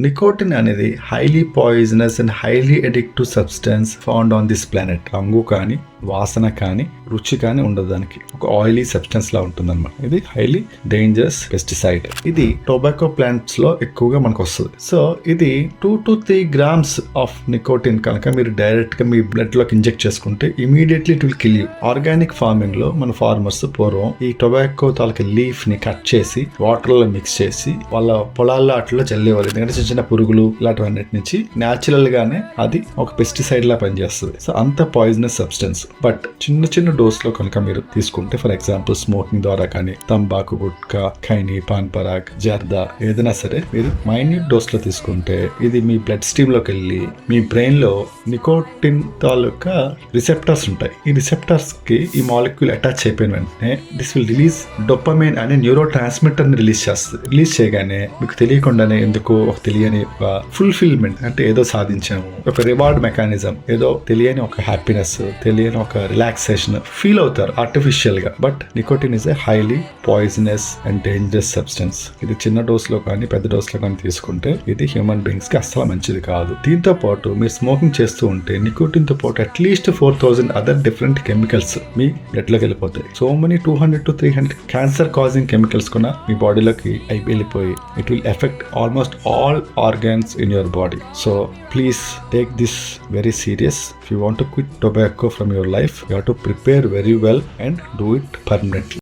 Nicotine అనేది highly poisonous and highly addictive substance found on this planet. రంగు కానీ, వాసన కానీ, రుచి కానీ ఉండదు. దానికి ఒక ఆయిలీ సబ్స్టెన్స్ లా ఉంటుంది అనమాట. ఇది హైలీ డేంజరస్ పెస్టిసైడ్. ఇది టొబాకో ప్లాంట్స్ లో ఎక్కువగా మనకు వస్తుంది. సో ఇది 2 to 3 grams ఆఫ్ నికోటిన్ కనుక మీరు డైరెక్ట్ గా మీ బ్లడ్ లోకి ఇంజెక్ట్ చేసుకుంటే immediately it will kill you. Organic farming లో మన ఫార్మర్స్ పూర్వం ఈ టొబాకో తాలూకా లీఫ్ ని కట్ చేసి వాటర్ లో మిక్స్ చేసి వాళ్ళ పొలాల్లో అట్లా చల్లేవారు. ఎందుకంటే చిన్న చిన్న పురుగులు ఇలాంటివన్నిటి నుంచి న్యాచురల్ గానే అది ఒక పెస్టిసైడ్ లా పనిచేస్తుంది. సో అంత పాయిజనస్ సబ్స్టెన్స్. బట్ చిన్న చిన్న డోస్ లో కనుక మీరు తీసుకుంటే, ఫర్ ఎగ్జాంపుల్ స్మోకింగ్ ద్వారా కానీ, తంబాకు, గుట్కా, ఖైనీ, పాన్ పరాగ్, జర్దా ఏదైనా సరే మీరు మైన్యూట్ డోస్ లో తీసుకుంటే ఇది మీ బ్లడ్ స్ట్రీమ్ లోకి వెళ్ళి మీ బ్రెయిన్ లో నికోటిన్ తాలూకా రిసెప్టర్స్ ఉంటాయి. ఈ రిసెప్టర్స్ కి ఈ మాలిక్యూల్ అటాచ్ అయిపోయిన వెంటనే దిస్ విల్ రిలీజ్ డోపమైన్ అనే న్యూరో ట్రాన్స్మిటర్ ని రిలీజ్ చేస్తుంది. రిలీజ్ చేయగానే మీకు తెలియకుండానే ఎందుకో ఒక తెలియని ఒక ఫుల్ఫిల్మెంట్, అంటే ఏదో సాధించాము, ఒక రివార్డ్ మెకానిజం, ఏదో తెలియని ఒక హ్యాపీనెస్, తెలియని ఒక రిలాక్సేషన్ ఫీల్ అవుతారు ఆర్టిఫిషియల్ గా. But nicotine is a highly poisonous and dangerous substance. ఇది చిన్న డోస్ లో కానీ పెద్ద డోస్ లో కానీ తీసుకుంటే ఇది హ్యూమన్ బీయింగ్స్ కి అస్సలు మంచిది కాదు. దీంతో పాటు మీరు స్మోకింగ్ చేస్తూ ఉంటే నికోటిన్ తో పాటు అట్లీస్ట్ 4000 అదర్ డిఫరెంట్ కెమికల్స్ మీ బ్లడ్ లోకి వెళ్ళిపోతాయి. So many 200 to 300 cancer causing chemicals కూడా మీ బాడీలోకి వెళ్ళిపోయి it will effect almost all organs in your body. So please take this very serious. If you want to quit tobacco from your life, you have to prepare very well and do it permanently.